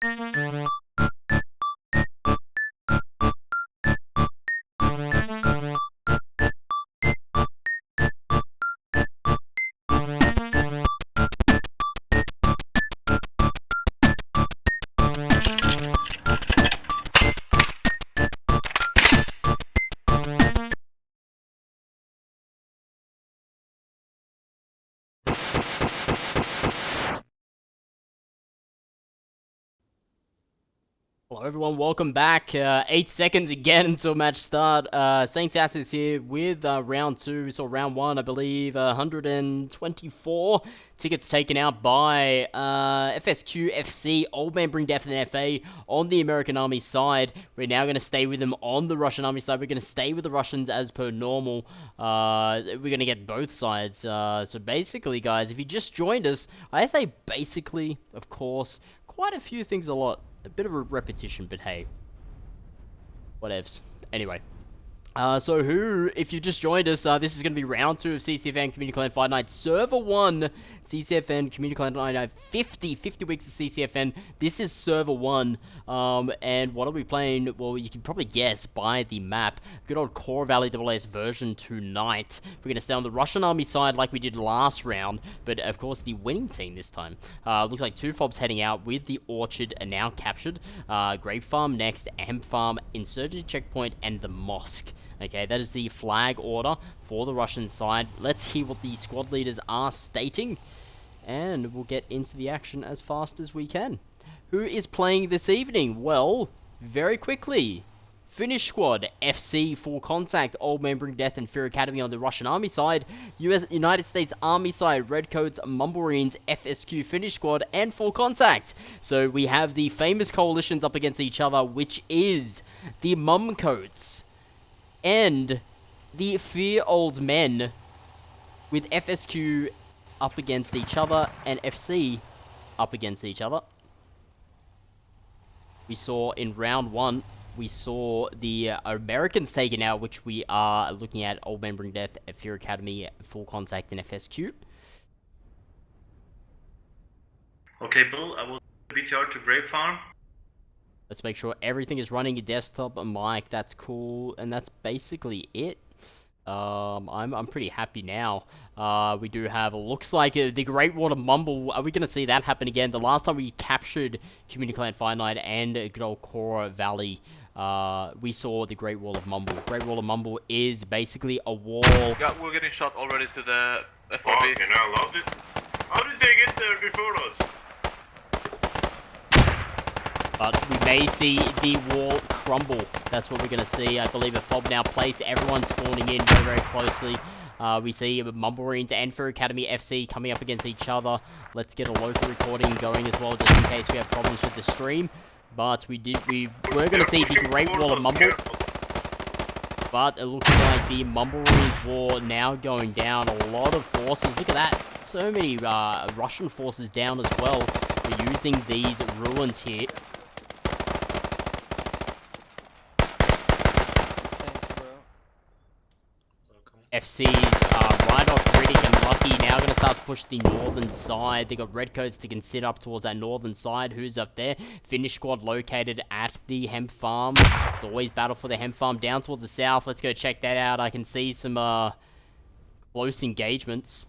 Hello everyone, welcome back. 8 seconds again until match start. Sasius here with round 2. We saw round 1, I believe, 124 tickets taken out by FSQ, FC, Old Man Bring Death, and FA on the American Army side. We're now going to stay with them on the Russian Army side. We're going to stay with the Russians as per normal. We're going to get both sides. So basically, guys, if you just joined us, I say basically, of course, quite a few things a lot. A bit of a repetition, but hey. Whatevs. Anyway. If you just joined us, this is going to be round 2 of CCFN Community Clan Fight Night. Server 1, CCFN Community Clan Fight Night, 50 weeks of CCFN. This is Server 1, and what are we playing? Well, you can probably guess by the map. Good old Core Valley AAS version tonight. We're going to stay on the Russian Army side like we did last round, but of course the winning team this time. Looks like 2 fobs heading out with the Orchard are now captured. Grape Farm next, Hemp Farm, Insurgency Checkpoint, and the Mosque. Okay, that is the flag order for the Russian side. Let's hear what the squad leaders are stating, and we'll get into the action as fast as we can. Who is playing this evening? Well, very quickly. Finnish squad, FC, Full Contact, Old Man Bring Death, and Fear Academy on the Russian Army side. United States Army side, Redcoats, Mumblemarines, FSQ, Finnish squad, and Full Contact. So we have the famous coalitions up against each other, which is the Mumcoats and the Fear Old Men, with FSQ up against each other and FC up against each other. We saw in round 1, we saw the Americans taken out, which we are looking at Old Man Bring Death, Fear Academy, Full Contact, and FSQ. Okay, Bill, I will BTR to Grape Farm. Let's make sure everything is running, your desktop, a mic, that's cool, and that's basically it. I'm pretty happy now. We do have, looks like the Great Water Mumble. Are we going to see that happen again? The last time we captured Community Clan Fight Night and good old Cora Valley, we saw the Great Wall of Mumble. Great Wall of Mumble is basically a wall. Yeah, we're getting shot already to the FOB. Fucking hell, how did they get there before us? But we may see the wall crumble. That's what we're going to see. I believe a fob now placed. Everyone's spawning in very, very closely. We see Mumblemarines and Fear Academy FC coming up against each other. Let's get a local recording going as well, just in case we have problems with the stream. But we were going to see the Great Wall of Mumble. But it looks like the Mumblemarines war now going down. A lot of forces. Look at that. So many Russian forces down as well. We're using these ruins here. FC's Rhinoc, Riddick, and Lucky now going to start to push the northern side. They got Redcoats to consider up towards that northern side. Who's up there? Finnish squad located at the Hemp Farm. It's always battle for the Hemp Farm. Down towards the south. Let's go check that out. I can see some close engagements.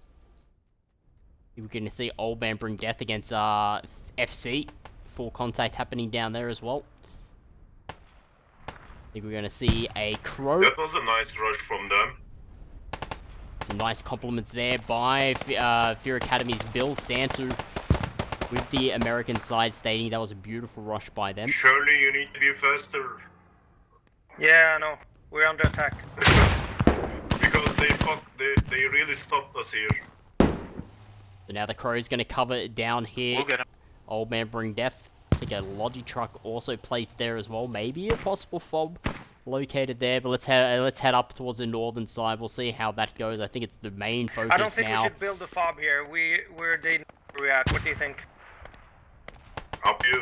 We're going to see Old Man Bring Death against FC. Full Contact happening down there as well. I think we're going to see a Crow. That was a nice rush from them. Some nice compliments there by Fear Academy's Bill Santu, with the American side stating that was a beautiful rush by them. Surely you need to be faster. Yeah, I know. We're under attack. Because they really stopped us here. So now the Crow's going to cover it down here. We'll get him. Old Man Bring Death. I think a Logi truck also placed there as well. Maybe a possible fob located there, but let's head up towards the northern side. We'll see how that goes. I think it's the main focus now. I don't think we should build a fob here. We're dating react. What do you think? Up you.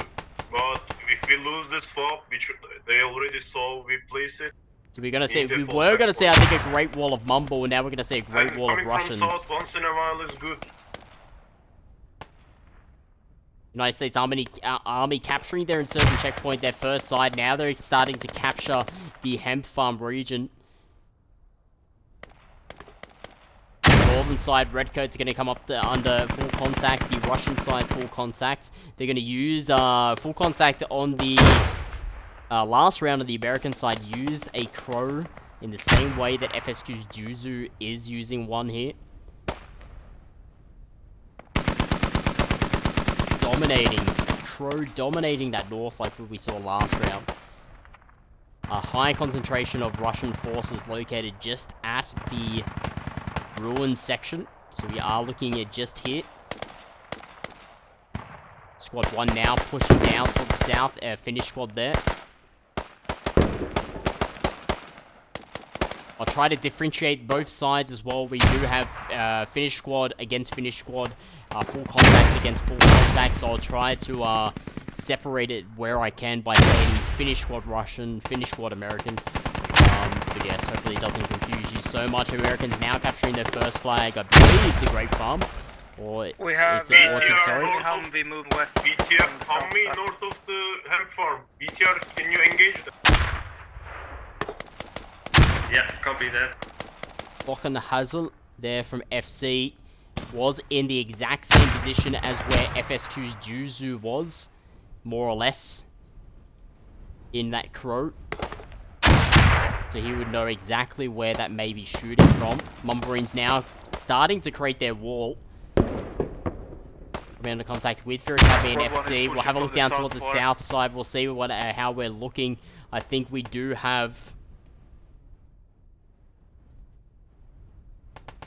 But if we lose this fob, which they already saw, we place it. So we're gonna see. We were gonna see, I think, a Great Wall of Mumble, and now we're gonna see a Great Wall of Russians. From south once in a while is good. United States Army capturing their insurgent checkpoint, their first side. Now they're starting to capture the hemp farm region. Northern side, Redcoats are going to come up under full contact. The Russian side, full contact. They're going to use full contact on the last round of the American side. Used a Crow in the same way that FSQ's Juzu is using one here. Crow dominating that north like we saw last round. A high concentration of Russian forces located just at the ruins section. So we are looking at just here. Squad 1 now pushing down towards the south. Finnish squad there. I'll try to differentiate both sides as well. We do have Finnish squad against Finnish squad, full contact against full contact. So I'll try to separate it where I can by saying Finnish squad Russian, Finnish squad American. But yes, hopefully it doesn't confuse you so much. Americans now capturing their first flag, I believe the Grape Farm. Or We have it's an orchard, sorry. Humvee move west. BTR, Humvee north of the hemp farm. BTR, can you engage them? Yeah, copy that. Bokan Hazel there from FC was in the exact same position as where FSQ's Juzu was, more or less, in that Crow. So he would know exactly where that may be shooting from. Mumbarines now starting to create their wall. We're under contact with Fear Academy and FC. We'll have a look down towards the south side. We'll see what how we're looking. I think we do have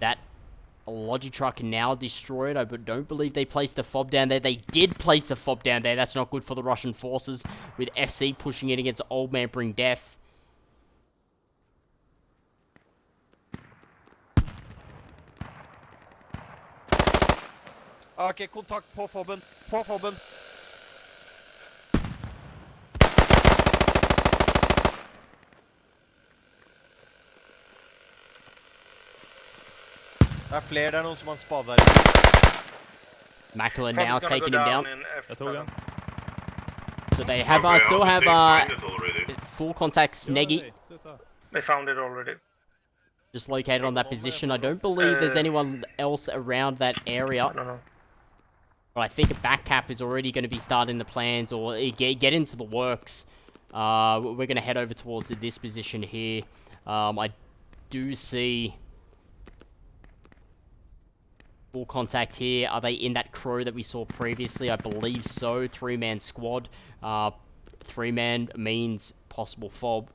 that Logitruck now destroyed. I don't believe they placed a fob down there. They did place a fob down there. That's not good for the Russian forces, with FC pushing in against Old Man Bring Death. Ok, kontakt på fobben. På fobben. Det er flere, det er noen som har en spade der. Macklin now taking him down. Jeg tok han. So they have still have full contact Sneggy. They found it already. Just located on that position. I don't believe there's anyone else around that area. I don't know. But I think a back cap is already going to be starting the plans or get into the works. We're going to head over towards this position here. I do see full contact here. Are they in that Crow that we saw previously? I believe so. 3-man squad. 3-man means possible fob.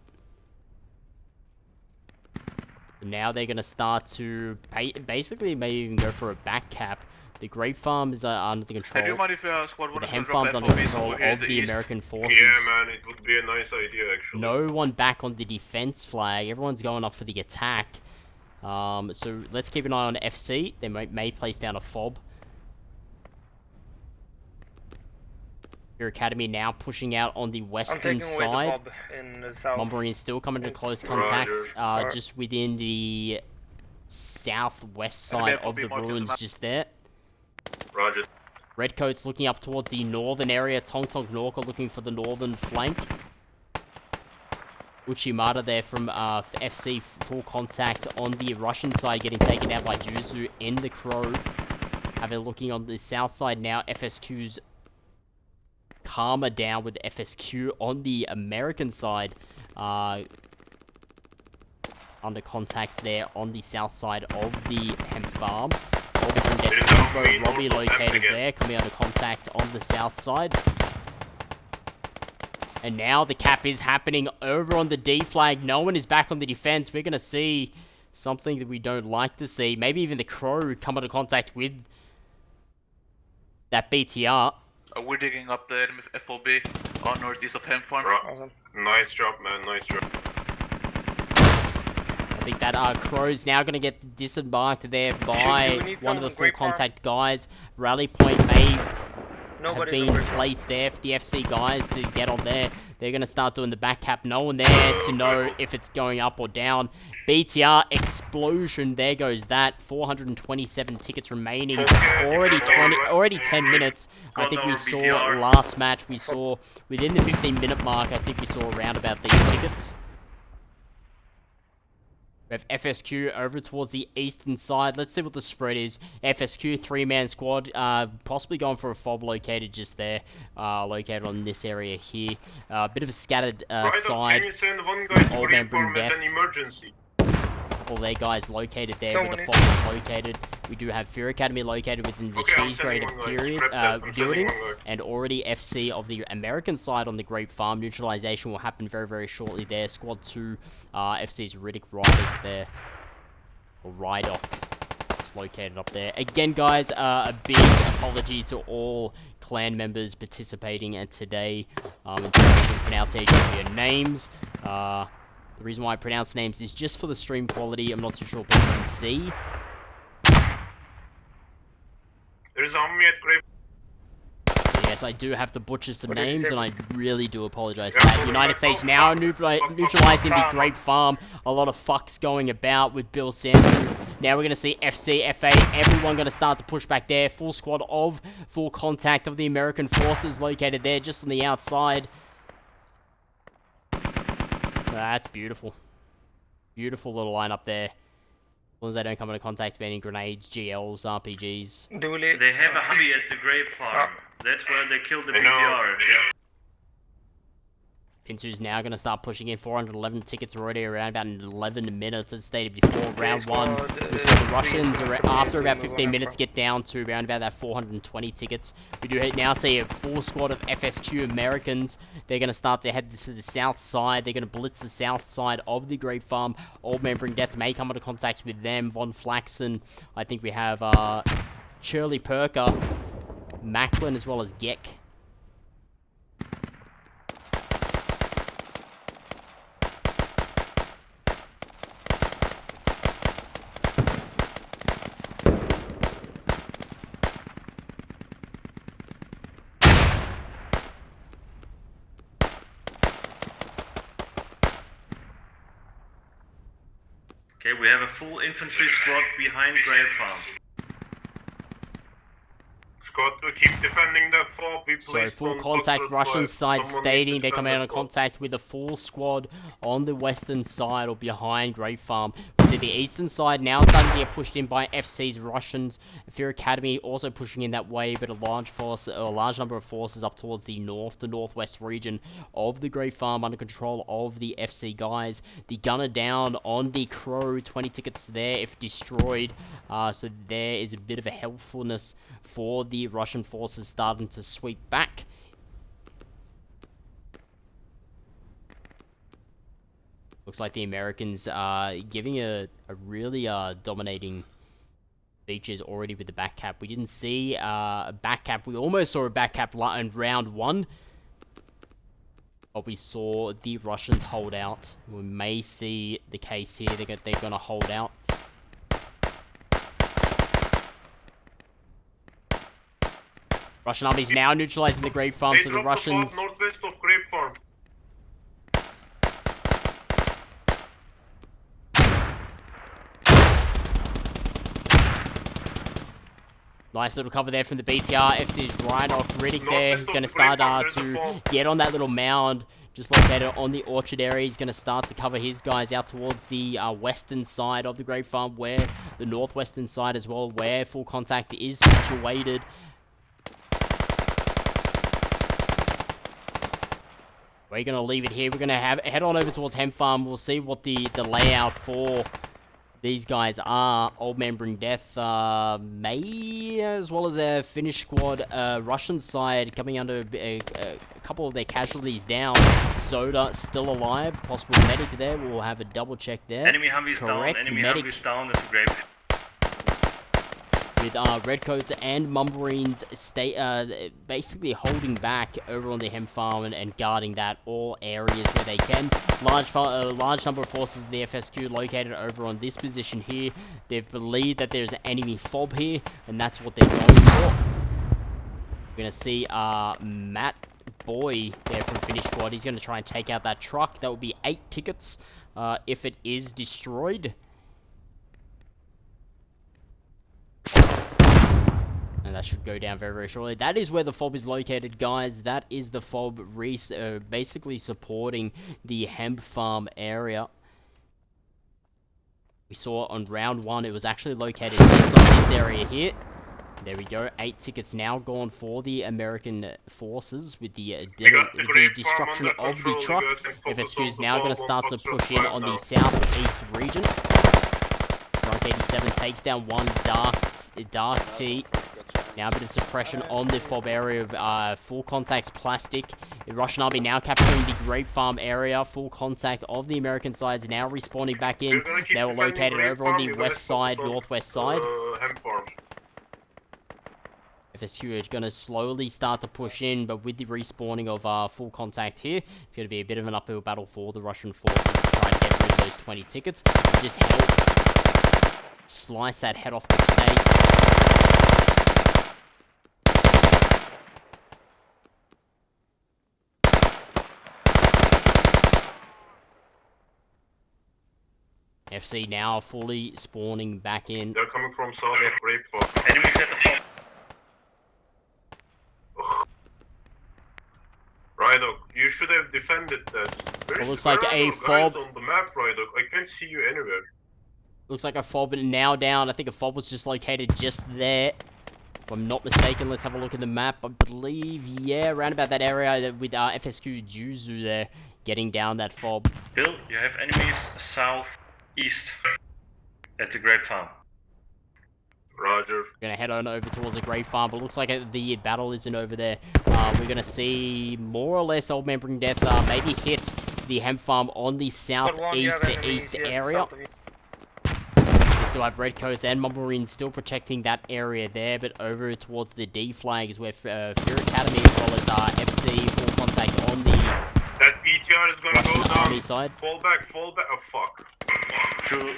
Now they're going to start to basically maybe even go for a back cap. The Grape Farm is under the control. Do you mind if squad 1 The Hemp Farm's under control of the American forces. Yeah, man, it would be a nice idea, actually. No one back on the defense flag. Everyone's going up for the attack. So let's keep an eye on FC. They may place down a fob. Your Academy now pushing out on the western side. Mumbarine still coming to close contact, just within the southwest side of the ruins, just there. Roger. Redcoats looking up towards the northern area. Tong Tong Norka looking for the northern flank. Uchimata there from FC, full contact on the Russian side, getting taken out by Juzu in the Crow. Have a looking on the south side now. FSQ's Karma down with FSQ on the American side. Under contacts there on the south side of the hemp farm. Robbie located there, coming under contact on the south side. And now the cap is happening over on the D flag. No one is back on the defense. We're going to see something that we don't like to see. Maybe even the Crow come into contact with that BTR. We're digging up the enemy FOB on northeast of Hemp Farm. Awesome. Nice job, man. Nice job. I think that Crow's now going to get disembarked there by one of the full contact guys. Rally point may Nobody's been over. placed there for the FC guys to get on there. They're going to start doing the back cap. No one there to know if it's going up or down. BTR explosion. There goes that. 427 tickets remaining. Already 10 minutes. I think we saw last match. We saw within the 15-minute mark. I think we saw around about these tickets. We have FSQ over towards the eastern side. Let's see what the spread is. FSQ, 3-man squad, possibly going for a fob located just there, located on this area here. Bit of a scattered side. Can you send one guy to Old grey man bring farm as death. an emergency? All their guys located there Someone where the in- fob is located. We do have Fear Academy located within the Okay, I'm cheese sending graded one guy. period Scrap that. I'm sending building, one guy. and already FC of the American side on the Grape Farm. Neutralization will happen very, very shortly there. Squad 2, FC's Riddick Rydock there. Or Rydock. It's located up there. Again, guys, a big apology to all clan members participating today in terms of pronunciation of your names. The reason why I pronounce names is just for the stream quality. I'm not too sure people can see. There's army at grey. So yes, I do have to butcher some What did you names, say? and I really do apologize Yeah, for that. well, United like, States fuck, now fuck, neutralizing the fuck. Grape Farm. A lot of fucks going about with Bill Sampson. Now we're going to see FC, FA, everyone going to start to push back there. Full squad of full contact of the American forces located there just on the outside. That's beautiful. Beautiful little lineup there. As long as they don't come into contact with any grenades, GLs, RPGs. Duly. They have a Humvee at the Grape Farm. That's where they killed the I know. BVAR. Yeah. Pinsu's now going to start pushing in. 411 tickets already around about 11 minutes, as stated before. Round 1, we saw the Russians, after about 15 minutes, get down to around about that 420 tickets. We do now see a full squad of FSQ Americans. They're going to start to head to the south side. They're going to blitz the south side of the Grape Farm. Old Man Bring Death may come into contact with them. Von Flaxen. I think we have Shirley Perker, Macklin, as well as Geck. Okay, we have a full infantry squad behind Grape Farm. Squad to keep defending the fob. So full contact Russian side stating they're coming out of contact with a full squad on the western side or behind Grape Farm. We see the eastern side now starting to get pushed in by FC's Russians. Fear Academy also pushing in that way, but a large number of forces up towards the north to northwest region of the Grape Farm under control of the FC guys. The gunner down on the Crow, 20 tickets there if destroyed. So there is a bit of a helpfulness for the Russian forces starting to sweep back. Looks like the Americans are giving a really dominating features already with the back cap. We didn't see a back cap. We almost saw a back cap in round 1. But we saw the Russians hold out. We may see the case here. They're going to hold out. Russian armies now neutralizing the Grape Farm, so the Russians... northwest of Grape Farm. Nice little cover there from the BTR. FC's Rydock, Riddick there. He's going to start to get on that little mound just located on the orchard area. He's going to start to cover his guys out towards the western side of the Grape Farm, where the northwestern side as well, where full contact is situated. We're going to leave it here. We're going to head on over towards Hem Farm. We'll see what the layout for these guys are. Old Man Bring Death may, as well as a Finnish squad, Russian side coming under a couple of their casualties down. Soda still alive. Possible medic there. We'll have a double check there. Enemy Humvee's down. Correct Enemy medic. Humvee's down at the Grape. With Redcoats and Mummarines basically holding back over on the Hem Farm and guarding that all areas where they can. Large number of forces of the FSQ located over on this position here. They've believed that there's an enemy fob here, and that's what they're going for. We're going to see Matt Boy there from Finish Squad. He's going to try and take out that truck. That will be 8 tickets if it is destroyed. And that should go down very, very shortly. That is where the FOB is located, guys. That is the FOB basically supporting the hemp farm area. We saw on round 1, it was actually located just on this area here. There we go. 8 tickets now gone for the American forces with the destruction of the truck. FSQ is now going to start to push in on the southeast region. Drunk 87 takes down one Dark T. Now a bit of suppression on the FOB area of full contacts plastic. The Russian army now capturing the Grape Farm area. Full contact of the American sides now respawning back in. They were located over on the west side, northwest side. FSQ is going to slowly start to push in, but with the respawning of full contact here, it's going to be a bit of an uphill battle for the Russian forces to try and get rid of those 20 tickets. Just help slice that head off the snake. FC now fully spawning back in. They're coming from south of Grape Farm. Enemies at the FOB. Rydok, you should have defended that. It looks like a FOB on the map, Rydok. I can't see you anywhere. Looks like a FOB now down. I think a FOB was just located just there. If I'm not mistaken, let's have a look at the map. I believe, yeah, around about that area with FSQ Juzu there, getting down that FOB. Bill, you have enemies southeast at the Grape Farm. Roger. We're going to head on over towards the Grape Farm, but looks like the battle isn't over there. We're going to see more or less Old Man Bring Death maybe hit the hemp farm on the southeast to east area. We still have Redcoats and Marines still protecting that area there, but over towards the D flag is where Fear Academy as well as FC full contact on the That BTR is gonna Russian go down. army side. Fall back. Oh fuck.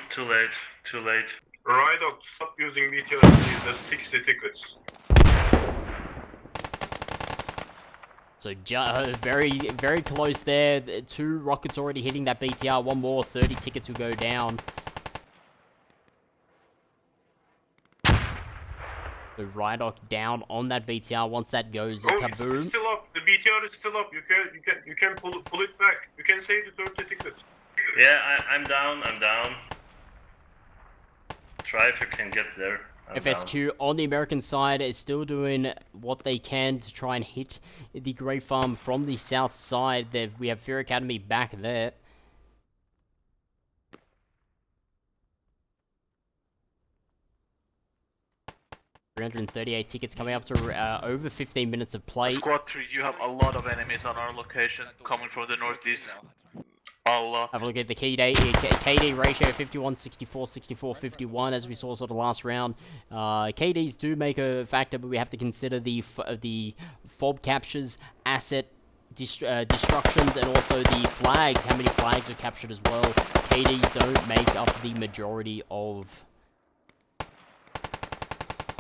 Too late. Rydok, stop using BTR, please. That's 60 tickets. So very, very close there. 2 rockets already hitting that BTR. One more, 30 tickets will go down. So Rydok down on that BTR. Once that goes, kaboom. It's still up. The BTR is still up. You can pull it back. You can save the 30 tickets. Yeah, I'm down. Try if you can get there. FSQ on the American side is still doing what they can to try and hit the Grape Farm from the south side. We have Fear Academy back there. $338 tickets coming up to over 15 minutes of play. Squad 3, you have a lot of enemies on our location coming from the northeast. A lot. Have a look at the KD ratio, 51, 64, 64, 51, as we saw sort of last round. KDs do make a factor, but we have to consider the FOB captures, asset destructions, and also the flags. How many flags are captured as well? KDs don't make up the majority of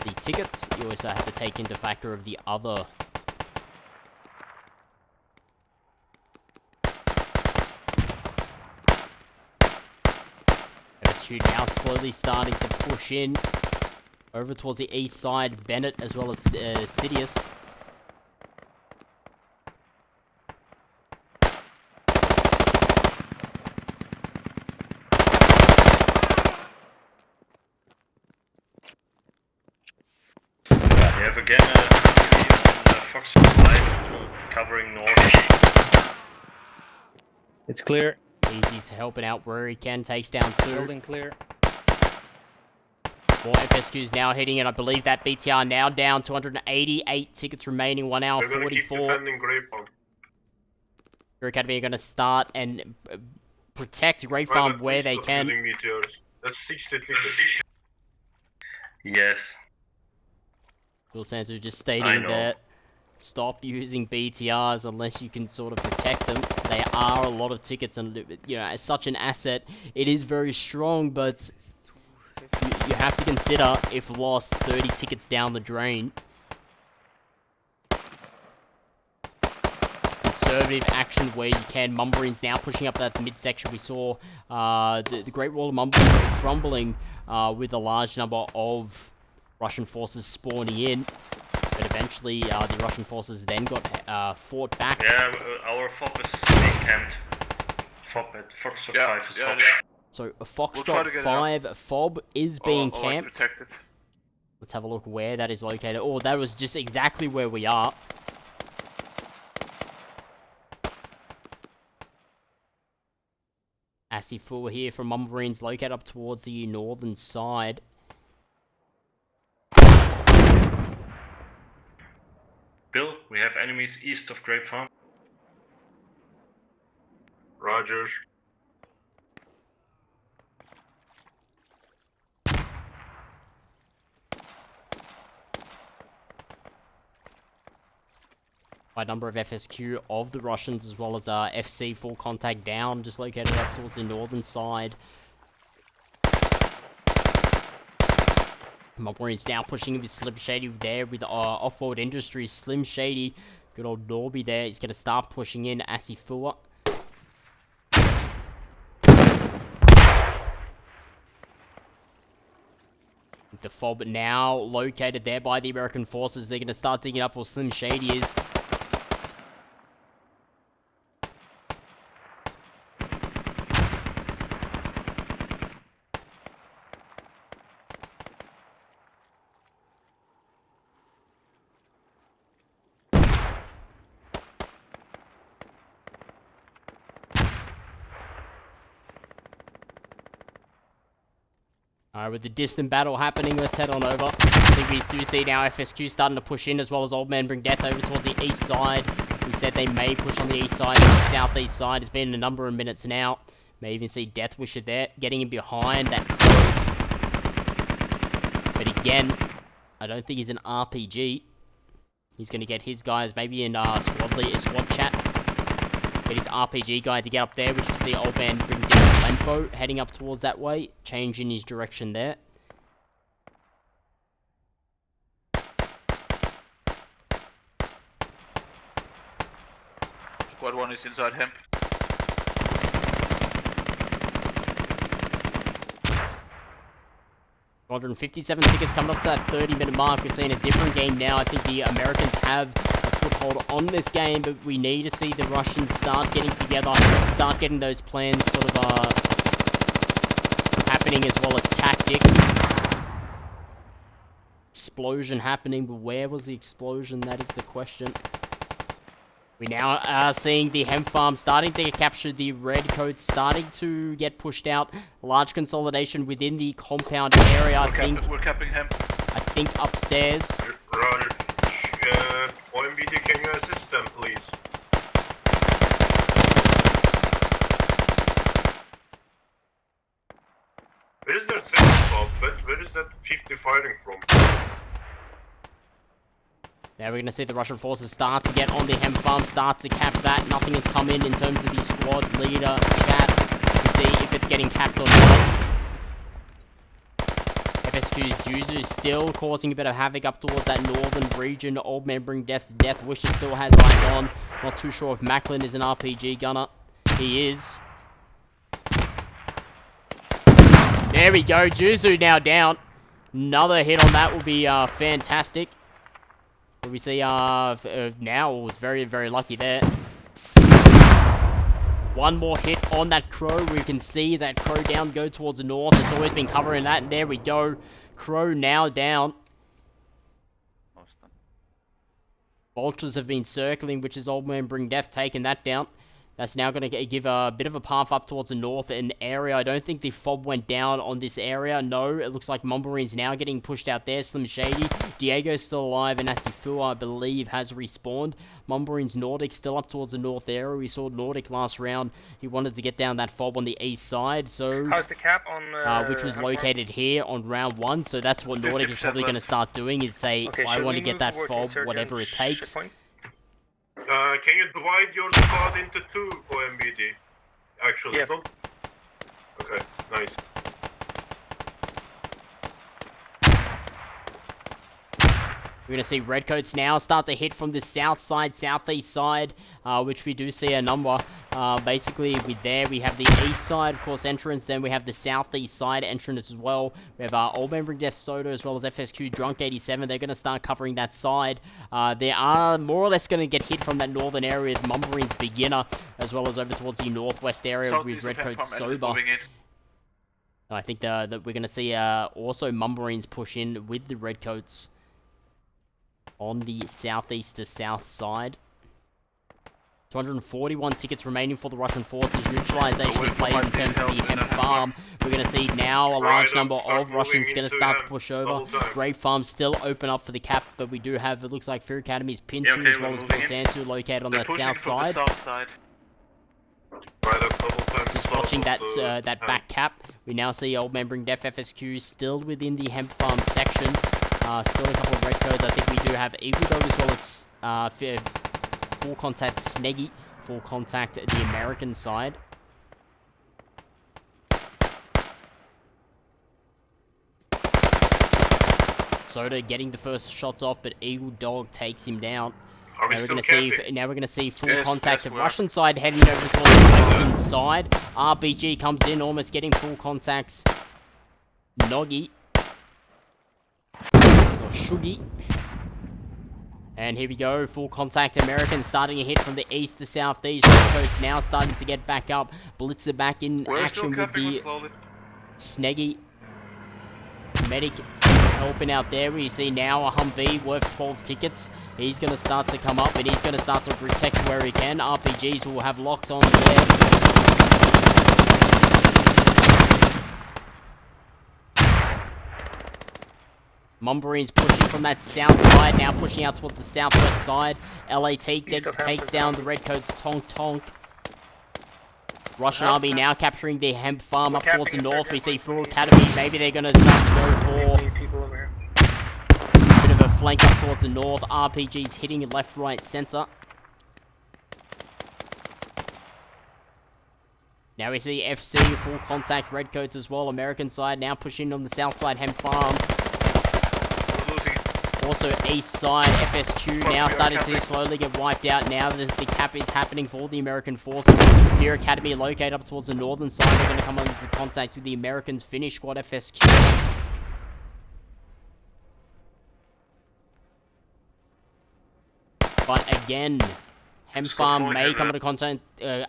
the tickets. You also have to take into factor of the other. FSU now slowly starting to push in over towards the east side. Bennett as well as Sasius. We have again a Fox side covering north. It's clear. Easy's helping out where he can. Takes down 2. Building clear. More FSQs now hitting it. I believe that BTR now down 288 tickets remaining. 1 hour 44. Keep defending Grape Farm. Your Academy are going to start and protect Grape Farm where they can. That's 60 tickets. Yes. Will Santos just stating that stop using BTRs unless you can sort of protect them. They are a lot of tickets, and you know, as such an asset, it is very strong, but you have to consider if lost 30 tickets down the drain. conservative action where you can. Mumbarines now pushing up that midsection. We saw the Great Wall of Mumbarine crumbling with a large number of Russian forces spawning in. But eventually, the Russian forces then got fought back. Yeah, our FOB is being camped. FOB at Foxtrot 5 is FOB. So, Foxtrot 5 FOB is being camped. Protected. Let's have a look where that is located. Oh, that was just exactly where we are. Asifua here from Mumbarines located up towards the northern side. Bill, we have enemies east of Grape Farm. Roger. By number of FSQ of the Russians, as well as FC full contact down, just located up towards the northern side. Mumbarines now pushing with Slim Shady there with Off-World Industries. Slim Shady, good old Norby there, he's going to start pushing in Asifua. The FOB now located there by the American forces. They're going to start digging up where Slim Shady is. Alright, with the distant battle happening, let's head on over. I think we do see now FSQ starting to push in, as well as Old Man Bring Death over towards the east side. We said they may push on the east side, on the southeast side. It's been a number of minutes now. May even see Death Wisher there, getting in behind that crow. But again, I don't think he's an RPG. He's going to get his guys maybe in squad chat. Get his RPG guy to get up there, which we see Old Man Bring Death Lempo heading up towards that way, changing his direction there. Squad 1 is inside hemp. $157 tickets coming up to that 30-minute mark. We're seeing a different game now. I think the Americans have a foothold on this game, but we need to see the Russians start getting together, start getting those plans sort of happening, as well as tactics. Explosion happening, but where was the explosion? That is the question. We now are seeing the hemp farm starting to get captured, the red coats starting to get pushed out. Large consolidation within the compound area, We're capping hemp. I think upstairs. Roger. OMBD, can you assist them, please? Where is that second stop? Where is that 50 firing from? Now we're going to see the Russian forces start to get on the hemp farm, start to cap that. Nothing has come in terms of the squad leader chat to see if it's getting capped or not. FSQ's Juzu still causing a bit of havoc up towards that northern region. Old Man Bring Death's Death Wisher still has eyes on. Not too sure if Macklin is an RPG gunner. He is. There we go. Juzu now down. Another hit on that will be fantastic. We see now, it's very, very lucky there. One more hit on that crow. We can see that crow down go towards the north. It's always been covering that, and there we go. Crow now down. Vultures have been circling, which is Old Man Bring Death taking that down. That's now going to give a bit of a path up towards the north an area. I don't think the FOB went down on this area. No, it looks like Mumbarines now getting pushed out there. Slim Shady. Diego's still alive, and Asifua, I believe, has respawned. Mumbarines Nordic still up towards the north area. We saw Nordic last round. He wanted to get down that FOB on the east side. So, how's the cap on which was located here on round 1. So that's what Nordic is probably going to start doing, is say, okay, I want to get that FOB, whatever it takes. Can you divide your squad into 2 OMBD? Actually, yes. Okay, nice. We're going to see Redcoats now start to hit from the south side, southeast side, which we do see a number. Basically, we have the east side, of course, entrance. Then we have the southeast side entrance as well. We have Old Man Bring Death Soda as well as FSQ Drunk 87. They're going to start covering that side. They are more or less going to get hit from that northern area with Mumbarines Beginner, as well as over towards the northwest area with Redcoats Sober. I think that we're going to see also Mumbarines push in with the Redcoats on the southeast to south side. 241 tickets remaining for the Russian forces. Neutralization played in terms of the hemp farm. We're going to see now a large number of Russians going to start to push over. Grape farms still open up for the cap, but we do have, it looks like Fear Academy's Pintu as well as Bilsantu located on that south side. Just watching that that back cap. We now see Old Man Bring Death FSQ still within the hemp farm section. Still a couple of Redcoats. I think we do have Eagle Dog as well as full contact Sneggy, full contact the American side. Soda getting the first shots off, but Eagle Dog takes him down. Now we're gonna see full contact of Russian side heading over towards the western side. RBG comes in, almost getting full contacts. Noggy. Or Shuggy. And here we go, full contact Americans starting a hit from the east to southeast. Redcoats now starting to get back up. BLITZA back in action with the Sneggy. Medic helping out there. We see now a Humvee worth 12 tickets. He's going to start to come up and he's going to start to protect where he can. RPGs will have locks on there. Mumbarines pushing from that south side, now pushing out towards the southwest side. LAT takes down the Redcoats Tonk. Russian army now capturing the hemp farm up towards the north. We see Full Academy. Maybe they're going to start to go for a bit of a flank up towards the north. RPGs hitting left, right, center. Now we see FC, full contact Redcoats as well. American side now pushing on the south side hemp farm. Also east side, FSQ now starting to slowly get wiped out now that the cap is happening for the American forces. Fear Academy located up towards the northern side. They're going to come into contact with the Americans. Finish squad FSQ. But again, hemp farm may come into contact,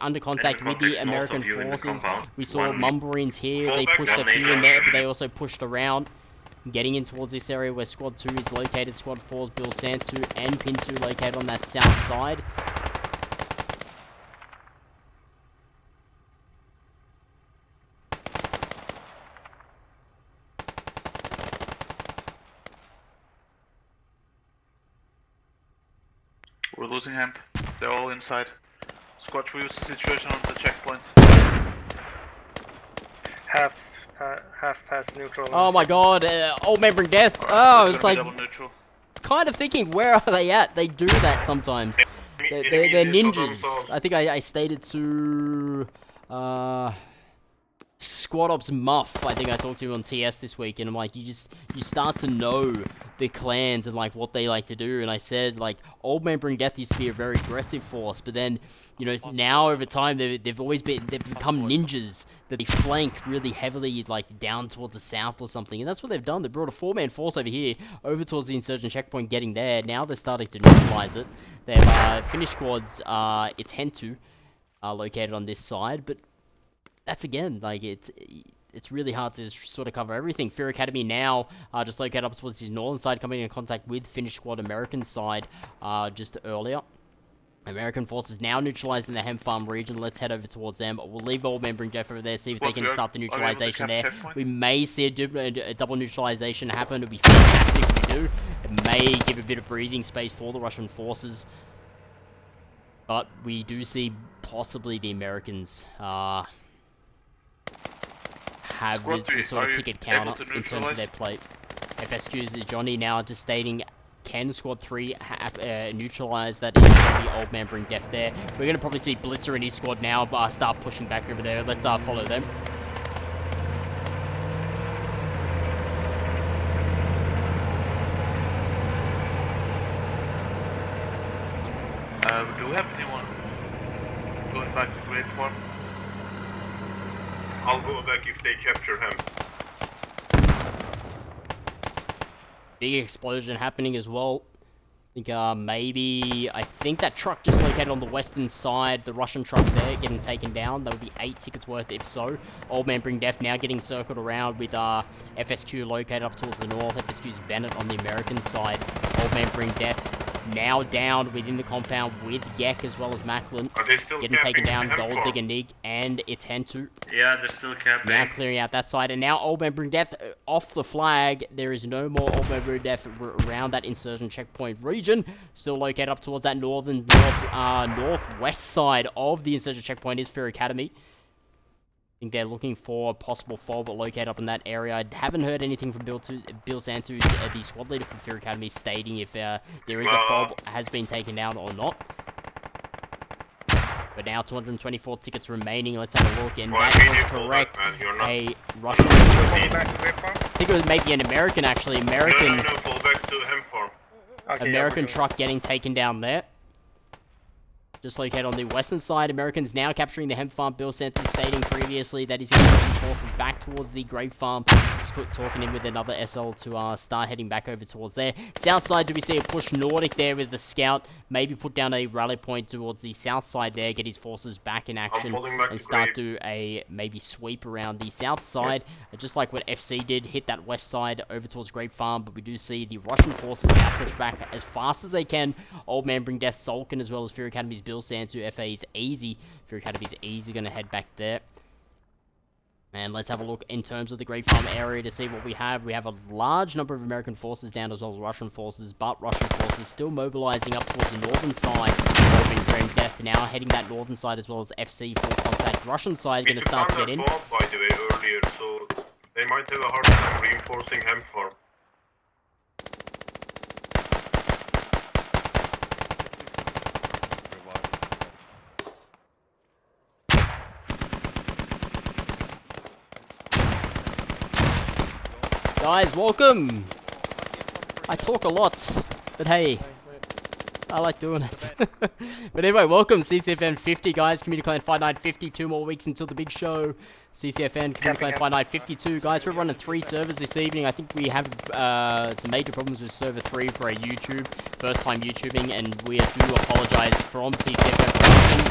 under contact with the American forces. We saw Mumbarines here. They pushed a few in there, but they also pushed around. Getting in towards this area where Squad 2 is located. Squad 4's Bilsantu and Pintu located on that south side. We're losing hemp. They're all inside. Squad 3 is the situation on the checkpoint. Half past neutral. Oh my god, Old Man Bring Death. Oh, it's like kind of thinking, where are they at? They do that sometimes. They're ninjas. I think I stated to Squad Ops Muff. I think I talked to him on TS this week, and I'm like, you start to know the clans and like what they like to do. And I said like Old Man Bring Death used to be a very aggressive force, but then you know now over time they've become ninjas that they flank really heavily like down towards the south or something, and that's what they've done. They brought a 4-man force over here over towards the insurgent checkpoint, getting there. Now they're starting to neutralize it. They've finished squads. It's Hentu located on this side, but that's again like it's really hard to sort of cover everything. Fear Academy now just located up towards his northern side, coming in contact with Finnish squad American side just earlier. American forces now neutralizing the hemp farm region. Let's head over towards them. We'll leave Old Man Bring Death over there, see if they can start the neutralization there. We may see a double neutralization happen. It would be fantastic if we do. It may give a bit of breathing space for the Russian forces. But we do see possibly the Americans have the sort of ticket counter in terms of their plate. FSQ's Johnny now just stating, can Squad 3 neutralize that? It's going to be Old Man Bring Death there. We're going to probably see BLITZA and his squad now start pushing back over there. Let's follow them. Hemform. I'll go back if they capture him. Big explosion happening as well. I think that truck just located on the western side, the Russian truck there, getting taken down. That would be 8 tickets worth if so. Old Man Bring Death now getting circled around with FSQ located up towards the north. FSQ's Bennett on the American side. Old Man Bring Death now down within the compound with Yek as well as Macklin. Are they still Getting taken down, capping Gold Hemform? Digger Nig, and it's Hentu. Yeah, they're still capping. Now clearing out that side, and now Old Man Bring Death off the flag. There is no more Old Man Bring Death around that insurgent checkpoint region. Still located up towards that northwest side of the insurgent checkpoint is Fear Academy. I think they're looking for a possible fall, but located up in that area. I haven't heard anything from Bill Santu, the squad leader for Fear Academy, stating if there is a fall has been taken down or not. But now 224 tickets remaining. Let's have a look, and that was correct. A Russian. I think it was maybe an American actually. No, fall back to Hemform. Okay, American truck getting taken down there. Just located on the western side. Americans now capturing the hemp farm. Bill Santos stating previously that he's going to push his forces back towards the grape farm. Just talking in with another SL to start heading back over towards there. South side, do we see a push Nordic there with the scout? Maybe put down a rally point towards the south side there. Get his forces back in action and start to a maybe sweep around the south side. Just like what FC did, hit that west side over towards Grape Farm. But we do see the Russian forces now push back as fast as they can. Old Man Bring Death, Sulkin, as well as Fear Academy's Bill Santu. FA's easy. Fear Academy's easy going to head back there. And let's have a look in terms of the Grape Farm area to see what we have. We have a large number of American forces down as well as Russian forces, but Russian forces still mobilizing up towards the northern side. Old Man Bring Death now heading that northern side as well as FC full contact. Russian side going to start to get in. By the way, earlier, so they might have a hard time reinforcing Hemform. Guys, welcome! I talk a lot, but hey, I like doing it. But anyway, welcome CCFN 50, guys. Community Clan Fight Night 50, 2 more weeks until the big show. CCFN, Community Clan Fight Night 52. Guys, we're running 3 servers this evening. I think we have some major problems with server 3 for our YouTube. First time YouTubing, and we do apologize from CCFN Production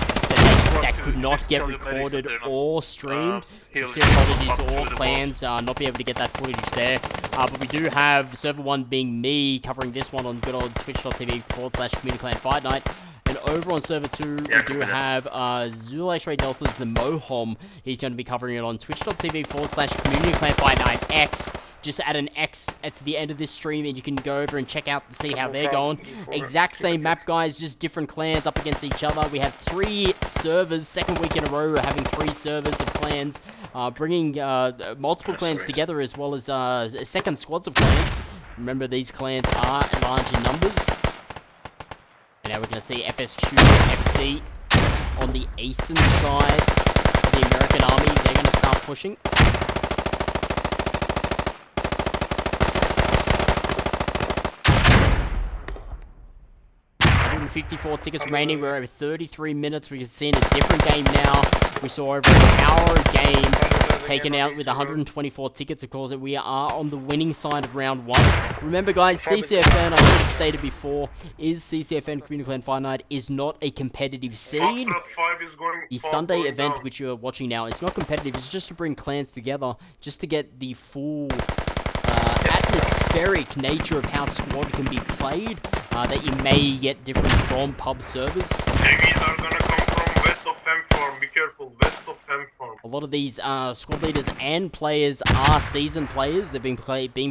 that could not get recorded or streamed. Sincere apologies to all clans not be able to get that footage there. But we do have server 1 being me covering this one on good old twitch.tv/Community Clan Fight Night. And over on server 2, we do have Zulu X-Ray Delta's the Mohom. He's going to be covering it on twitch.tv/Community Clan Fight Night X. Just add an X to the end of this stream and you can go over and check out and see how they're going. Exact same map, guys, just different clans up against each other. We have 3 servers, second week in a row, we're having 3 servers of clans, bringing multiple clans together as well as second squads of clans. Remember, these clans are large in numbers. And now we're going to see FSQ FC on the eastern side of the American army. They're going to start pushing. 154 tickets remaining. We're over 33 minutes. We can see in a different game now. We saw over an hour game taken out with 124 tickets. Of course, we are on the winning side of round 1. Remember, guys, CCFN, I've already stated before, CCFN Community Clan Fight Night is not a competitive scene. The Sunday event, which you're watching now, is not competitive. It's just to bring clans together, just to get the full atmospheric nature of how squad can be played, that you may get different from pub servers. Heavies are gonna come from west of Hemform. Be careful, west of Hemform. A lot of these squad leaders and players are seasoned players. They've been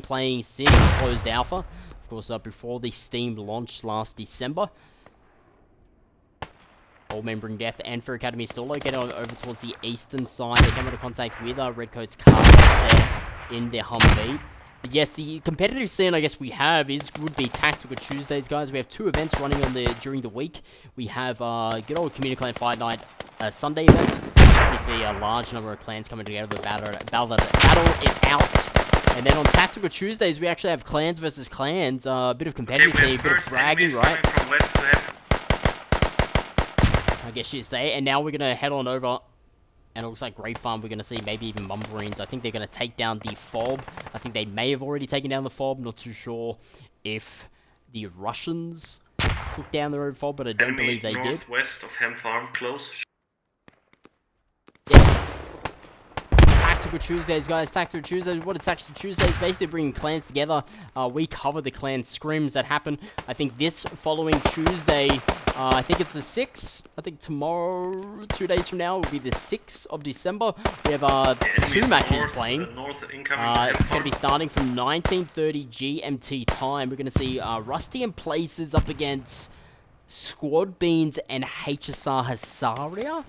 playing since closed alpha, of course, before the Steam launch last December. Old Man Bring Death and Fear Academy still located over towards the eastern side. They come into contact with Redcoat's car there in their Humvee. But yes, the competitive scene I guess we have would be Tactical Tuesdays, guys. We have 2 events running during the week. We have good old Community Clan Fight Night Sunday event. We see a large number of clans coming together to battle it out. And then on Tactical Tuesdays, we actually have clans versus clans. A bit of competitive scene, a bit of bragging rights. I guess you'd say. And now we're going to head on over. And it looks like Grape Farm, we're going to see maybe even Mummarines. I think they're going to take down the fob. I think they may have already taken down the fob. Not too sure if the Russians took down their own fob, but I don't believe they did. Northwest of Hem Farm, close. Yes. Tactical Tuesdays, guys. Tactical Tuesdays. What is Tactical Tuesdays? Basically bringing clans together. We cover the clan scrims that happen. I think this following Tuesday, I think it's the 6th. I think tomorrow, 2 days from now, will be the 6th of December. We have 2 matches playing. It's going to be starting from 19:30 GMT time. We're going to see Rusty and Places up against Squad Beans and HSR Hasaria.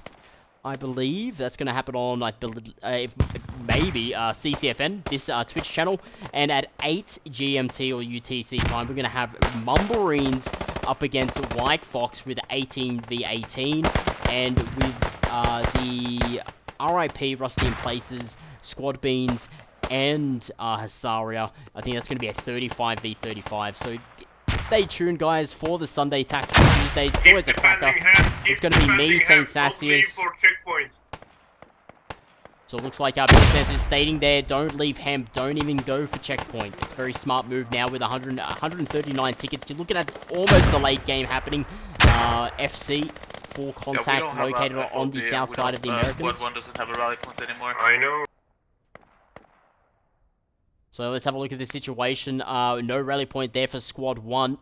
I believe that's going to happen on, maybe CCFN, this Twitch channel. And at 8 GMT or UTC time, we're going to have Mummarines up against White Fox with 18v18. And with the RIP, Rusty in Places, Squad Beans, and Hasaria, I think that's going to be a 35v35. So stay tuned, guys, for the Sunday Tactical Tuesdays. It's always a cracker. It's going to be me, Saint Sasius. So it looks like our BSS is stating there, don't leave hemp, don't even go for checkpoint. It's a very smart move now with 139 tickets. You're looking at almost the late game happening. FC, full contact, located on the south side of the Americans. Squad 1 doesn't have a rally point anymore. I know. So let's have a look at the situation. No rally point there for Squad 1.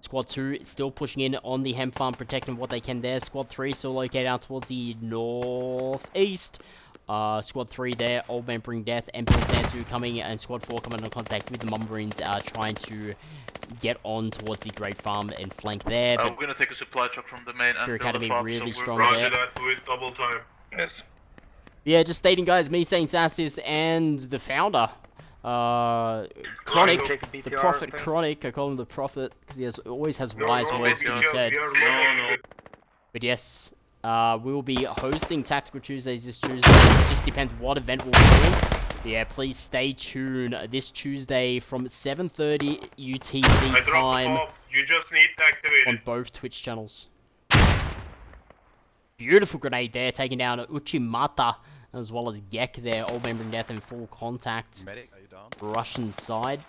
Squad 2 still pushing in on the hemp farm, protecting what they can there. Squad 3 still located out towards the northeast. Squad 3 there, Old Man Bring Death, Emperor Sansu coming, and Squad 4 coming into contact with the Mummarines, trying to get on towards the Grape Farm and flank there. We're going to take a supply truck from the main and build Academy a farm, really so strong Roger there. that, do it double time. Yes. Yeah, just stating, guys, me, Saint Sasius, and the founder, Chronic, the Prophet Chronic. I call him the Prophet because he always has wise words to be said. But yes, we will be hosting Tactical Tuesdays this Tuesday. It just depends what event we'll be doing. But yeah, please stay tuned this Tuesday from 7:30 UTC time You just need to activate on it. both Twitch channels. Beautiful grenade there, taking down Uchimata, as well as Gek there. Old Man Bring Death in full contact. Medic, are you down? Russian side.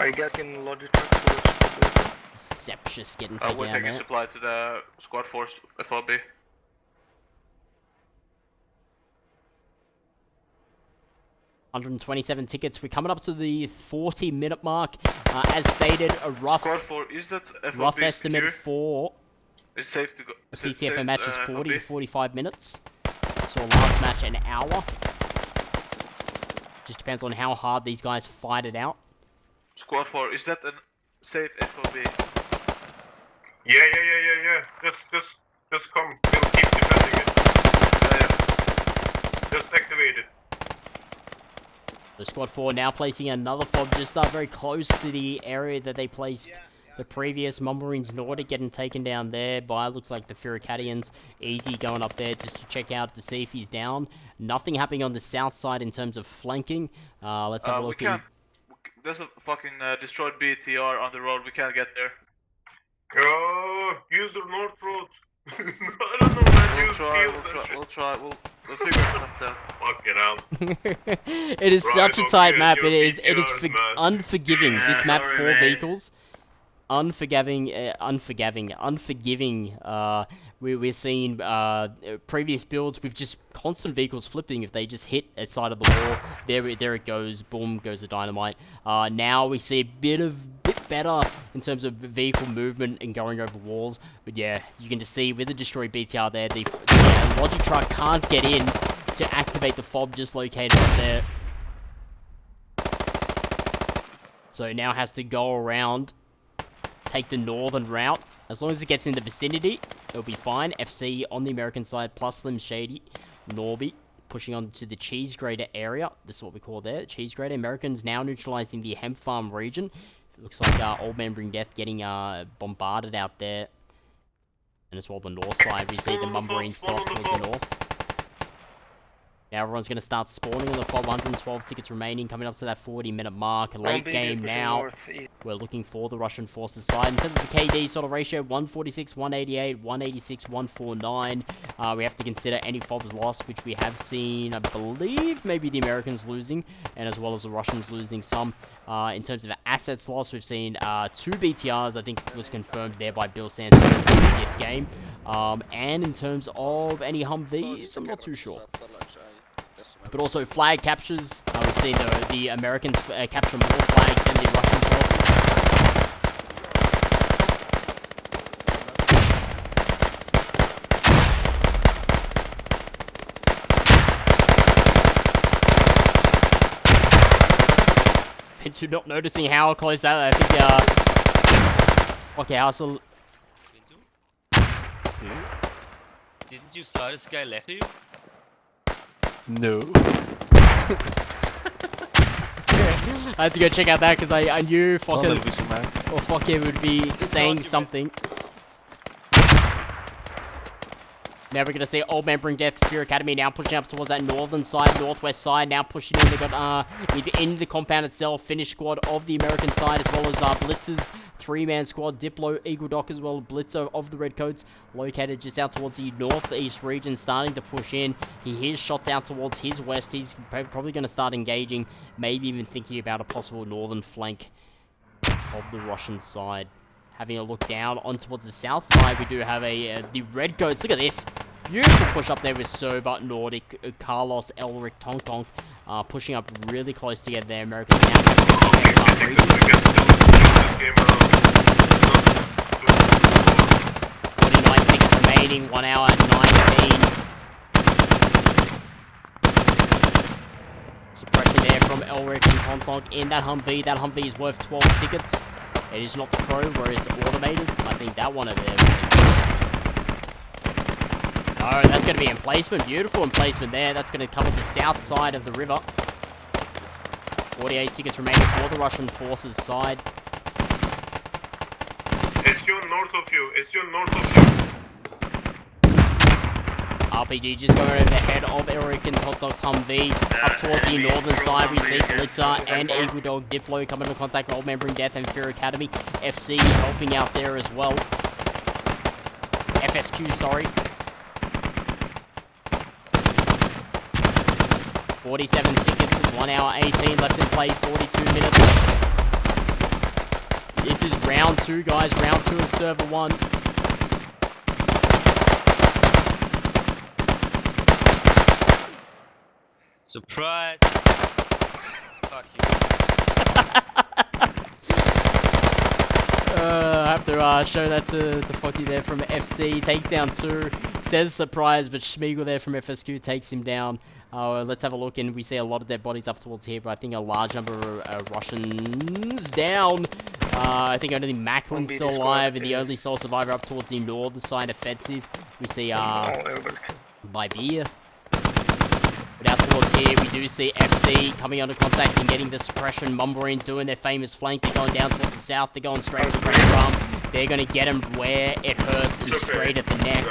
Are you getting logic trucks? Sepsius getting taken we're down taking there. supply to the Squad 4 FOB. 127 tickets. We're coming up to the 40-minute mark. As stated, a rough Squad 4, is that FOB rough estimate secure? for It's safe to go. a CCFN match is 40 to FOB? 45 minutes. So last match an hour. Just depends on how hard these guys fight it out. Squad 4, is that a safe FOB? Yeah. Just come. We'll keep defending it. Just activate it. The Squad 4 now placing another fob just very close to the area that they placed the previous Mummarines Nordic, getting taken down there by, looks like the Furicadians. Easy going up there just to check out to see if he's down. Nothing happening on the south side in terms of flanking. Let's have a look. There's a fucking destroyed BTR on the road, we can't get there. Use the north road. I don't know, man. We'll figure something out. Fucking hell. It is Right, such a tight okay, map. your It is BTRs, man. unforgiving. This map, sorry, 4 man. vehicles. Unforgiving. We're seeing previous builds with just constant vehicles flipping. If they just hit a side of the wall, there it goes. Boom goes the dynamite. Now we see a bit better in terms of vehicle movement and going over walls. But yeah, you can just see with the destroyed BTR there, the logic truck can't get in to activate the fob just located up there. So now has to go around, take the northern route. As long as it gets in the vicinity, it'll be fine. FC on the American side, plus Slim Shady, Norby, pushing on to the cheese grater area. This is what we call there, cheese grater. Americans now neutralizing the hemp farm region. It looks like Old Man Bring Death getting bombarded out there. And as well the north side, we see the Mummarines still up towards the north. Now everyone's going to start spawning on the fob. 112 tickets remaining, coming up to that 40-minute mark. Late game now. We're looking for the Russian forces side. In terms of the KD sort of ratio, 146, 188, 186, 149. We have to consider any fobs lost, which we have seen, I believe, maybe the Americans losing, and as well as the Russians losing some. In terms of assets lost, we've seen 2 BTRs, I think was confirmed there by Bill Santos in the previous game. And in terms of any Humvees, I'm not too sure. But also flag captures. We've seen the Americans capture more flags than the Russian forces. Into not noticing how close that, I think, okay, also... Didn't you saw this guy left you? No. I had to go check out that because I knew fucking... Man. Or fuck it would be saying something. Now we're going to see Old Man Bring Death, Fear Academy now pushing up towards that northern side, northwest side, now pushing in. They've got within the compound itself, Finnish squad of the American side, as well as BLITZA's 3-man squad, Diplo, Eagle Dock, as well as BLITZA of the Redcoats, located just out towards the northeast region, starting to push in. He hears shots out towards his west. He's probably going to start engaging, maybe even thinking about a possible northern flank of the Russian side. Having a look down on towards the south side, we do have the Redcoats. Look at this. Beautiful push up there with Soba, Nordic, Carlos, Elric, Tonk Tonk. Pushing up really close to get there. Americans now capturing the region. 49 tickets remaining, 1 hour and 19. Suppression there from Elric and Tonk Tonk in that Humvee. That Humvee is worth 12 tickets. It is not the Crow where it's automated. I think that one over there. No, that's going to be emplacement. Beautiful emplacement there. That's going to cover the south side of the river. 48 tickets remaining for the Russian forces side. It's John north of you. It's John north of you. RPG just going over the head of Eric and Hot Dog's Humvee. Up towards the northern side, we see BLITZA and Eagle Dog Diplo coming into contact with Old Man Bring Death and Fear Academy. FC helping out there as well. FSQ, sorry. 47 tickets, 1 hour 18 left in play, 42 minutes. This is round 2, guys. Round 2 of server 1. Surprise! Fuck you. I have to show that to Fucky there from FC. Takes down 2. Says surprise, but Schmiegel there from FSQ takes him down. Let's have a look, and we see a lot of dead bodies up towards here, but I think a large number of Russians down. I think only Macklin's still alive, and the only sole survivor up towards the northern side offensive. We see BVAR. But out towards here, we do see FC coming under contact and getting the suppression. Mumbarines doing their famous flank. They're going down towards the south. They're going straight for the Great Drum. They're going to get him where it hurts and straight at the neck.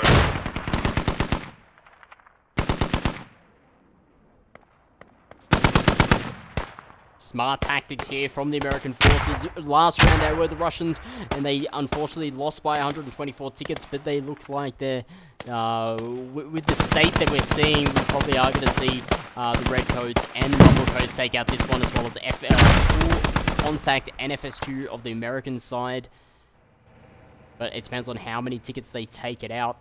Smart tactics here from the American forces. Last round they were the Russians, and they unfortunately lost by 124 tickets, but they look like they're, with the state that we're seeing, we probably are going to see the Redcoats and the Mumblecoats take out this one, as well as full contact and FSQ of the American side. But it depends on how many tickets they take it out.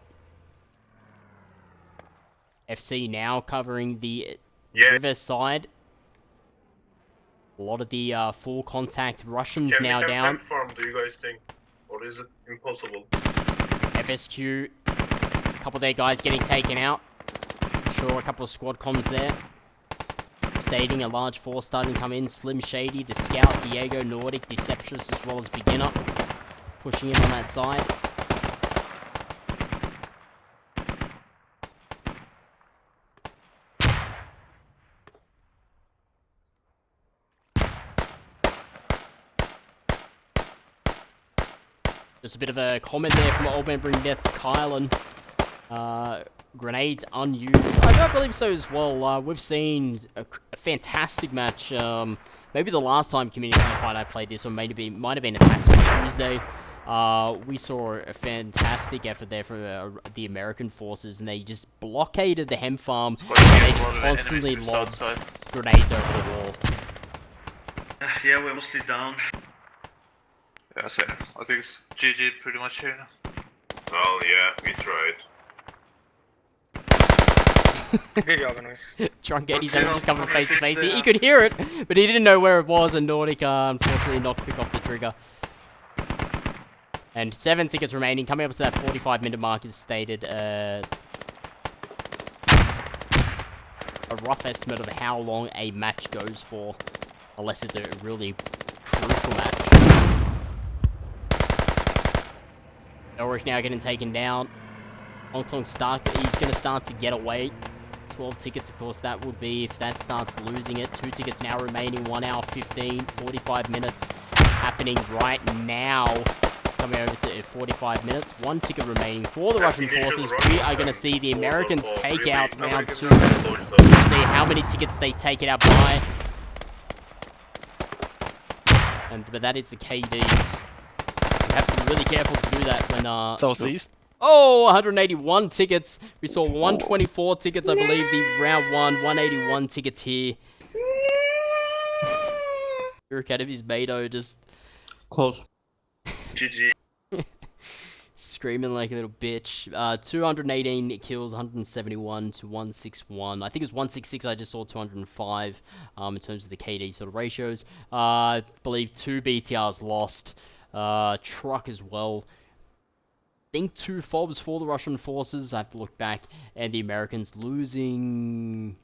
FC now covering the river side. A lot of the full contact Russians now down. Farm, do you guys think? Or is it impossible? FSQ, a couple of their guys getting taken out. Sure, a couple of squad comms there. Stating a large force starting to come in. Slim Shady, the Scout, Diego, Nordic, Deceptress, as well as Beginner. Pushing in on that side. Just a bit of a comment there from Old Man Bring Death's Kylan. grenades unused. I don't believe so as well. We've seen a fantastic match. Maybe the last time Community Fight I played this, or might have been Attacks on Tuesday. We saw a fantastic effort there from the American forces, and they just blockaded the hem farm, and they just constantly lobbed grenades over the wall. Yeah, we're mostly down. Yeah, same. I think it's GG pretty much here now. Well, yeah, we tried. Good job, anyways. Drunk Eddie's just coming face to face. He could hear it, but he didn't know where it was, and Nordic, unfortunately, not quick off the trigger. And 7 tickets remaining. Coming up to that 45-minute mark is stated. A rough estimate of how long a match goes for, unless it's a really crucial match. Elric now getting taken down. Tong Tong Stark, he's going to start to get away. 12 tickets, of course, that would be if that starts losing it. 2 tickets now remaining, 1 hour 15, 45 minutes happening right now. It's coming over to 45 minutes. 1 ticket remaining for the Russian forces. We are going to see the Americans take out round 2. We'll see how many tickets they take it out by. But that is the KDs. You have to be really careful to do that when... Southeast. Oh, 181 tickets. We saw 124 tickets, I believe, the round 1. 181 tickets here. Your Academy's Beto just... Close. GG. Screaming like a little bitch. 218 kills, 171 to 161. I think it was 166. I just saw 205 in terms of the KD sort of ratios. I believe 2 BTRs lost. Truck as well. I think 2 FOBs for the Russian forces. I have to look back. And the Americans losing...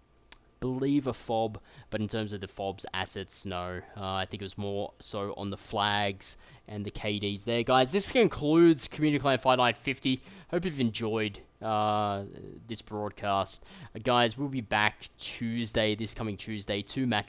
believe a FOB, but in terms of the FOB's assets, no. I think it was more so on the flags and the KDs there. Guys, this concludes Community Clan Fight Night 50. Hope you've enjoyed this broadcast. Guys, we'll be back Tuesday, this coming Tuesday, 2 matches.